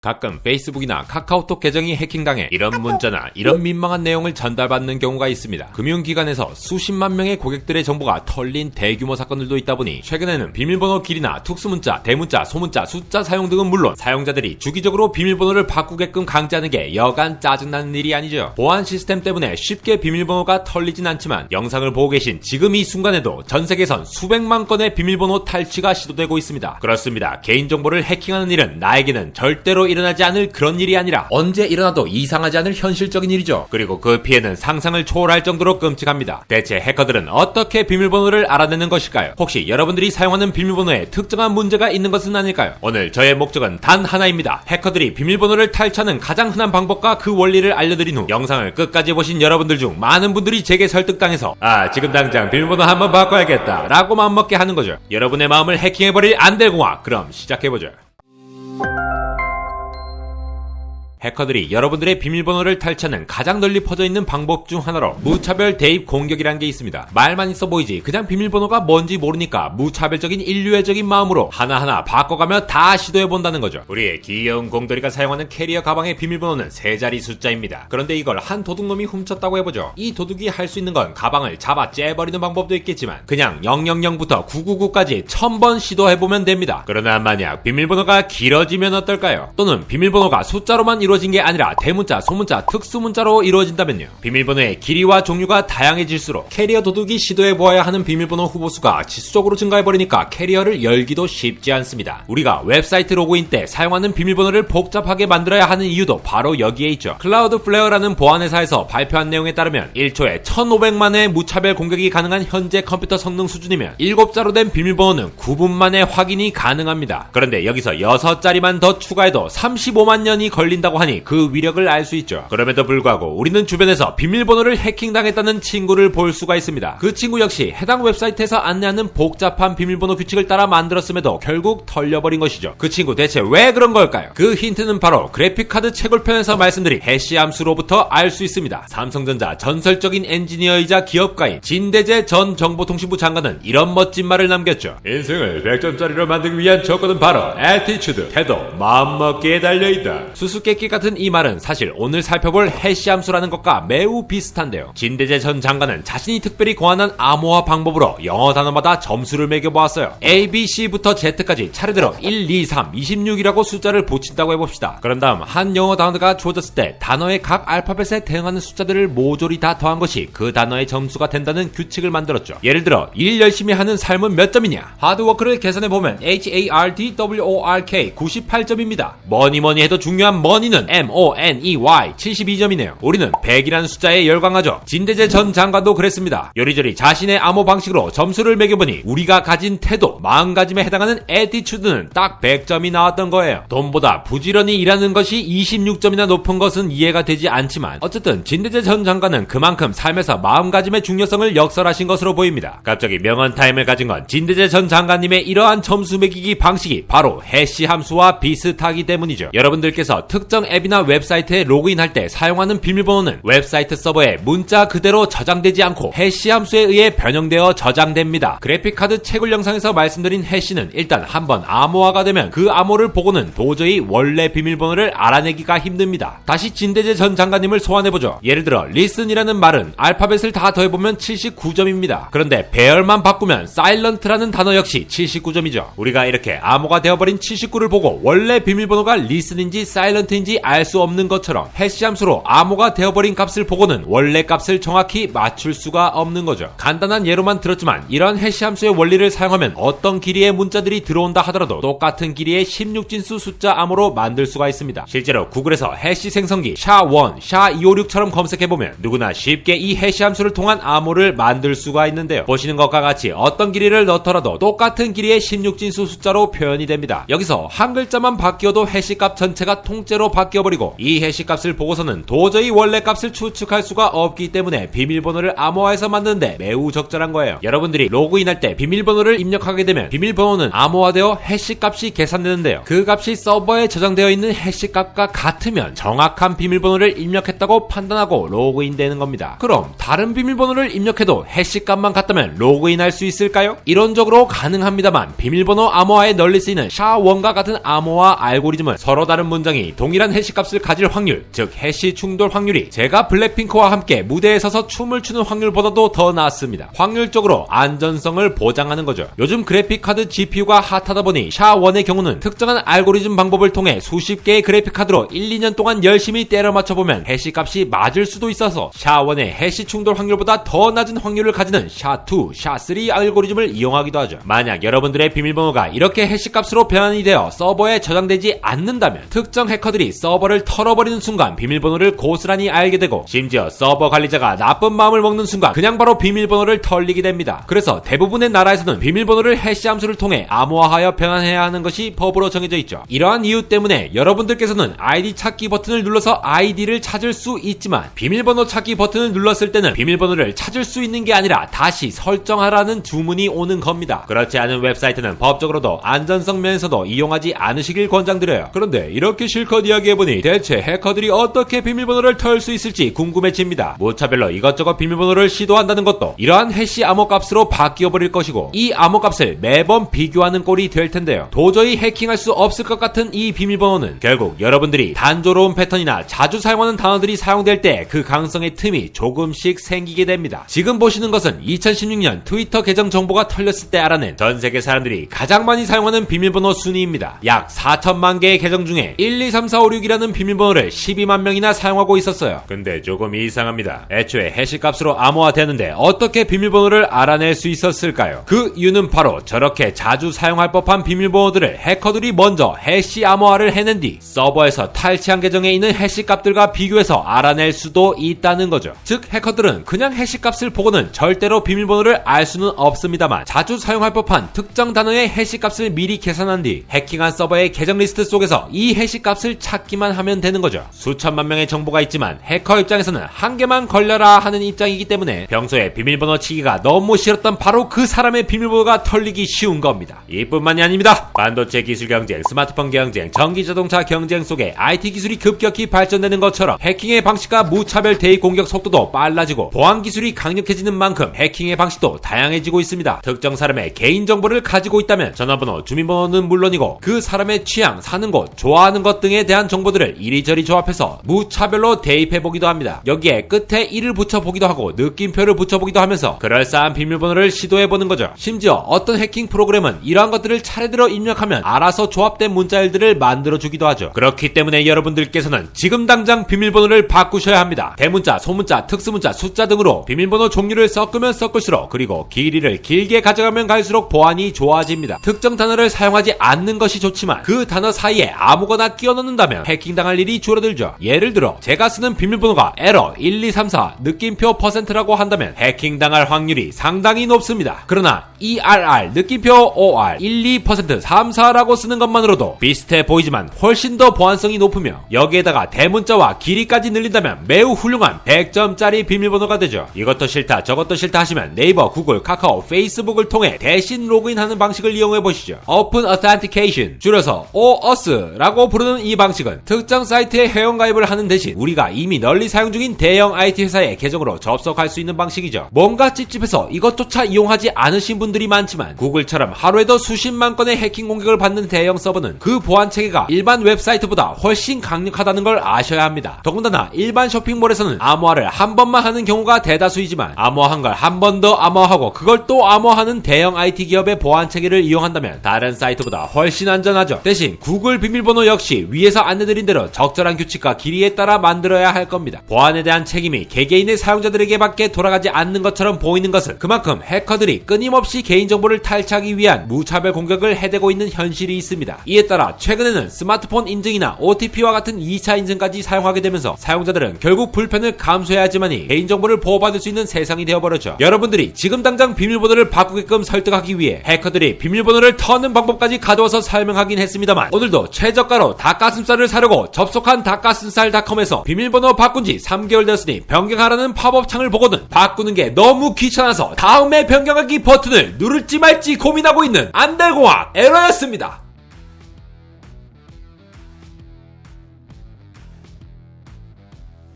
가끔 페이스북이나 카카오톡 계정이 해킹당해 이런 문자나 이런 민망한 내용을 전달받는 경우가 있습니다. 금융기관에서 수십만 명의 고객들의 정보가 털린 대규모 사건들도 있다 보니 최근에는 비밀번호 길이나 특수문자, 대문자, 소문자, 숫자 사용 등은 물론 사용자들이 주기적으로 비밀번호를 바꾸게끔 강제하는 게 여간 짜증나는 일이 아니죠. 보안 시스템 때문에 쉽게 비밀번호가 털리진 않지만 영상을 보고 계신 지금 이 순간에도 전 세계에선 수백만 건의 비밀번호 탈취가 시도되고 있습니다. 그렇습니다. 개인정보를 해킹하는 일은 나에게는 절대로 일어나지 않을 그런 일이 아니라 언제 일어나도 이상하지 않을 현실적인 일이죠. 그리고 그 피해는 상상을 초월할 정도로 끔찍합니다. 대체 해커들은 어떻게 비밀번호를 알아내는 것일까요? 혹시 여러분들이 사용하는 비밀번호에 특정한 문제가 있는 것은 아닐까요? 오늘 저의 목적은 단 하나입니다. 해커들이 비밀번호를 탈취하는 가장 흔한 방법과 그 원리를 알려드린 후 영상을 끝까지 보신 여러분들 중 많은 분들이 제게 설득당해서 지금 당장 비밀번호 한번 바꿔야겠다 라고 마음먹게 하는 거죠. 여러분의 마음을 해킹해버릴 안될공화, 그럼 시작해보죠. 해커들이 여러분들의 비밀번호를 탈취하는 가장 널리 퍼져있는 방법 중 하나로 무차별 대입 공격이라는 게 있습니다. 말만 있어 보이지 그냥 비밀번호가 뭔지 모르니까 무차별적인 인류애적인 마음으로 하나하나 바꿔가며 다 시도해본다는 거죠. 우리의 귀여운 공돌이가 사용하는 캐리어 가방의 비밀번호는 3자리 숫자입니다. 그런데 이걸 한 도둑놈이 훔쳤다고 해보죠. 이 도둑이 할 수 있는 건 가방을 잡아 째버리는 방법도 있겠지만 그냥 000부터 999까지 1000번 시도해보면 됩니다. 그러나 만약 비밀번호가 길어지면 어떨까요? 또는 비밀번호가 숫자로만 이루어진 게 아니라 대문자, 소문자, 특수문자로 이루어진다면요. 비밀번호의 길이와 종류가 다양해질수록 캐리어 도둑이 시도해보아야 하는 비밀번호 후보수가 지수적으로 증가해버리니까 캐리어를 열기도 쉽지 않습니다. 우리가 웹사이트 로그인 때 사용하는 비밀번호를 복잡하게 만들어야 하는 이유도 바로 여기에 있죠. 클라우드플레어라는 보안회사에서 발표한 내용에 따르면 1초에 1500만의 무차별 공격이 가능한 현재 컴퓨터 성능 수준이면 7자로 된 비밀번호는 9분 만에 확인이 가능합니다. 그런데 여기서 6자리만 더 추가해도 35만 년이 걸린다고 하니 그 위력을 알 수 있죠. 그럼에도 불구하고 우리는 주변에서 비밀번호를 해킹당했다는 친구를 볼 수가 있습니다. 그 친구 역시 해당 웹사이트에서 안내하는 복잡한 비밀번호 규칙을 따라 만들었음에도 결국 털려버린 것이죠. 그 친구 대체 왜 그런 걸까요? 그 힌트는 바로 그래픽카드 채굴편에서 말씀드린 해시 함수로부터 알 수 있습니다. 삼성전자 전설적인 엔지니어이자 기업가인 진대재 전 정보통신부 장관은 이런 멋진 말을 남겼죠. 인생을 100점짜리로 만들기 위한 조건은 바로 애티튜드, 태도, 마음먹기에 달려있다. 수수께끼 같은 이 말은 사실 오늘 살펴볼 해시 함수라는 것과 매우 비슷한데요. 진대재 전 장관은 자신이 특별히 고안한 암호화 방법으로 영어 단어마다 점수를 매겨보았어요. A, B, C부터 Z까지 차례대로 1, 2, 3, 26이라고 숫자를 붙인다고 해봅시다. 그런 다음 한 영어 단어가 주어졌을 때 단어의 각 알파벳에 대응하는 숫자들을 모조리 다 더한 것이 그 단어의 점수가 된다는 규칙을 만들었죠. 예를 들어 일 열심히 하는 삶은 몇 점이냐? 하드워크를 계산해보면 HARDWORK 98점입니다. 뭐니 해도 중요한 머니는 MONEY 72점이네요. 우리는 100이라는 숫자에 열광하죠. 진대재 전 장관도 그랬습니다. 요리조리 자신의 암호 방식으로 점수를 매겨보니 우리가 가진 태도, 마음가짐에 해당하는 애티튜드는 딱 100점이 나왔던 거예요. 돈보다 부지런히 일하는 것이 26점이나 높은 것은 이해가 되지 않지만 어쨌든 진대재 전 장관은 그만큼 삶에서 마음가짐의 중요성을 역설하신 것으로 보입니다. 갑자기 명언타임을 가진 건 진대재 전 장관님의 이러한 점수 매기기 방식이 바로 해시 함수와 비슷하기 때문이죠. 여러분들께서 특정 앱이나 웹사이트에 로그인할 때 사용하는 비밀번호는 웹사이트 서버에 문자 그대로 저장되지 않고 해시 함수에 의해 변형되어 저장됩니다. 그래픽카드 채굴 영상에서 말씀드린 해시는 일단 한번 암호화가 되면 그 암호를 보고는 도저히 원래 비밀번호를 알아내기가 힘듭니다. 다시 진대재 전 장관님을 소환해보죠. 예를 들어 listen이라는 말은 알파벳을 다 더해보면 79점입니다. 그런데 배열만 바꾸면 silent라는 단어 역시 79점이죠. 우리가 이렇게 암호가 되어버린 79를 보고 원래 비밀번호가 listen인지 silent인지 알 수 없는 것처럼 해시 함수로 암호가 되어버린 값을 보고는 원래 값을 정확히 맞출 수가 없는 거죠. 간단한 예로만 들었지만 이런 해시 함수의 원리를 사용하면 어떤 길이의 문자들이 들어온다 하더라도 똑같은 길이의 16진수 숫자 암호로 만들 수가 있습니다. 실제로 구글에서 해시 생성기 SHA-1, SHA-256처럼 검색해보면 누구나 쉽게 이 해시 함수를 통한 암호를 만들 수가 있는데요. 보시는 것과 같이 어떤 길이를 넣더라도 똑같은 길이의 16진수 숫자로 표현이 됩니다. 여기서 한 글자만 바뀌어도 해시 값 전체가 통째로 바뀌어버리고 이 해시값을 보고서는 도저히 원래 값을 추측할 수가 없기 때문에 비밀번호를 암호화해서 만드는데 매우 적절한 거예요. 여러분들이 로그인할 때 비밀번호를 입력하게 되면 비밀번호는 암호화되어 해시값이 계산되는데요. 그 값이 서버에 저장되어 있는 해시값과 같으면 정확한 비밀번호를 입력했다고 판단하고 로그인되는 겁니다. 그럼 다른 비밀번호를 입력해도 해시값만 같다면 로그인할 수 있을까요? 이론적으로 가능합니다만 비밀번호 암호화에 널리 쓰이는 샤1과 같은 암호화 알고리즘은 서로 다른 문장이 동일한 해시값을 가질 확률, 즉 해시 충돌 확률이 제가 블랙핑크와 함께 무대에 서서 춤을 추는 확률보다도 더 낮습니다. 확률적으로 안전성을 보장하는 거죠. 요즘 그래픽카드 GPU가 핫하다 보니 샤1의 경우는 특정한 알고리즘 방법을 통해 수십 개의 그래픽카드로 1, 2년 동안 열심히 때려 맞춰보면 해시값이 맞을 수도 있어서 샤1의 해시 충돌 확률보다 더 낮은 확률을 가지는 샤2, 샤3 알고리즘을 이용하기도 하죠. 만약 여러분들의 비밀번호가 이렇게 해시값으로 변환이 되어 서버에 저장되지 않는다면 특정 해커들이 서버를 털어버리는 순간 비밀번호를 고스란히 알게 되고 심지어 서버 관리자가 나쁜 마음을 먹는 순간 그냥 바로 비밀번호를 털리게 됩니다. 그래서 대부분의 나라에서는 비밀번호를 해시 함수를 통해 암호화하여 변환해야 하는 것이 법으로 정해져 있죠. 이러한 이유 때문에 여러분들께서는 아이디 찾기 버튼을 눌러서 아이디를 찾을 수 있지만 비밀번호 찾기 버튼을 눌렀을 때는 비밀번호를 찾을 수 있는 게 아니라 다시 설정하라는 주문이 오는 겁니다. 그렇지 않은 웹사이트는 법적으로도 안전성 면에서도 이용하지 않으시길 권장드려요. 그런데 이렇게 실컷 이야기해보니 대체 해커들이 어떻게 비밀번호를 털 수 있을지 궁금해집니다. 무차별로 이것저것 비밀번호를 시도한다는 것도 이러한 해시 암호값으로 바뀌어버릴 것이고 이 암호값을 매번 비교하는 꼴이 될 텐데요. 도저히 해킹할 수 없을 것 같은 이 비밀번호는 결국 여러분들이 단조로운 패턴이나 자주 사용하는 단어들이 사용될 때 그 가능성의 틈이 조금씩 생기게 됩니다. 지금 보시는 것은 2016년 트위터 계정 정보가 털렸을 때 알아낸 전 세계 사람들이 가장 많이 사용하는 비밀번호 순위입니다. 약 4천만 개의 계정 중에 1, 2, 3, 4, 5, 6이라는 비밀번호를 12만 명이나 사용하고 있었어요. 근데 조금 이상합니다. 애초에 해시값으로 암호화되는데 어떻게 비밀번호를 알아낼 수 있었을까요? 그 이유는 바로 저렇게 자주 사용할 법한 비밀번호들을 해커들이 먼저 해시 암호화를 해낸 뒤 서버에서 탈취한 계정에 있는 해시값들과 비교해서 알아낼 수도 있다는 거죠. 즉 해커들은 그냥 해시값을 보고는 절대로 비밀번호를 알 수는 없습니다만 자주 사용할 법한 특정 단어의 해시값을 미리 계산한 뒤 해킹한 서버의 계정 리스트 속에서 이 해시값을 찾기만 하면 되는 거죠. 수천만 명의 정보가 있지만 해커 입장에서는 한 개만 걸려라 하는 입장이기 때문에 평소에 비밀번호 치기가 너무 싫었던 바로 그 사람의 비밀번호가 털리기 쉬운 겁니다. 이뿐만이 아닙니다. 반도체 기술 경쟁, 스마트폰 경쟁, 전기자동차 경쟁 속에 IT 기술이 급격히 발전되는 것처럼 해킹의 방식과 무차별 대입 공격 속도도 빨라지고 보안 기술이 강력해지는 만큼 해킹의 방식도 다양해지고 있습니다. 특정 사람의 개인정보를 가지고 있다면 전화번호, 주민번호는 물론이고 그 사람의 취향, 사는 곳, 좋아하는 것 등에 대한 정보들을 이리저리 조합해서 무차별로 대입해보기도 합니다. 여기에 끝에 1을 붙여보기도 하고 느낌표를 붙여보기도 하면서 그럴싸한 비밀번호를 시도해보는 거죠. 심지어 어떤 해킹 프로그램은 이러한 것들을 차례대로 입력하면 알아서 조합된 문자열들을 만들어주기도 하죠. 그렇기 때문에 여러분들께서는 지금 당장 비밀번호를 바꾸셔야 합니다. 대문자, 소문자, 특수문자, 숫자 등으로 비밀번호 종류를 섞으면 섞을수록 그리고 길이를 길게 가져가면 갈수록 보안이 좋아집니다. 특정 단어를 사용하지 않는 것이 좋지만 그 단어 사이에 아무거나 끼워 넣는다면 해킹당할 일이 줄어들죠. 예를 들어 제가 쓰는 비밀번호가 에러 1234 느낌표 %라고 한다면 해킹당할 확률이 상당히 높습니다. 그러나 ERR 느낌표 OR 12% 34라고 쓰는 것만으로도 비슷해 보이지만 훨씬 더 보안성이 높으며 여기에다가 대문자와 길이까지 늘린다면 매우 훌륭한 100점짜리 비밀번호가 되죠. 이것도 싫다 저것도 싫다 하시면 네이버, 구글, 카카오, 페이스북을 통해 대신 로그인하는 방식을 이용해보시죠. Open Authentication 줄여서 OAuth라고 부르는 이 방식은 특정 사이트에 회원가입을 하는 대신 우리가 이미 널리 사용 중인 대형 IT 회사의 계정으로 접속할 수 있는 방식이죠. 뭔가 찝찝해서 이것조차 이용하지 않으신 분들이 많지만 구글처럼 하루에도 수십만 건의 해킹 공격을 받는 대형 서버는 그 보안 체계가 일반 웹사이트보다 훨씬 강력하다는 걸 아셔야 합니다. 더군다나 일반 쇼핑몰에서는 암호화를 한 번만 하는 경우가 대다수이지만 암호화한 걸 한 번 더 암호화하고 그걸 또 암호화하는 대형 IT 기업의 보안 체계를 이용한다면 다른 사이트보다 훨씬 안전하죠. 대신 구글 비밀번호 역시 위에서 안내드린 대로 적절한 규칙과 길이에 따라 만들어야 할 겁니다. 보안에 대한 책임이 개개인의 사용자들에게밖에 돌아가지 않는 것처럼 보이는 것은 그만큼 해커들이 끊임없이 개인정보를 탈취하기 위한 무차별 공격을 해대고 있는 현실이 있습니다. 이에 따라 최근에는 스마트폰 인증이나 OTP와 같은 2차 인증까지 사용하게 되면서 사용자들은 결국 불편을 감수해야 하지만이 개인정보를 보호받을 수 있는 세상이 되어버렸죠. 여러분들이 지금 당장 비밀번호를 바꾸게끔 설득하기 위해 해커들이 비밀번호를 터는 방법까지 가져와서 설명하긴 했습니다만 오늘도 최저가로 닭가슴살을 사려고 접속한 닭가슴살닷컴에서 비밀번호 바꾼 지 3개월 되었으니 변경하라는 팝업 창을 보고는 바꾸는 게 너무 귀찮아서 다음에 변경하기 버튼을 누를지 말지 고민하고 있는 안달공학 에러였습니다.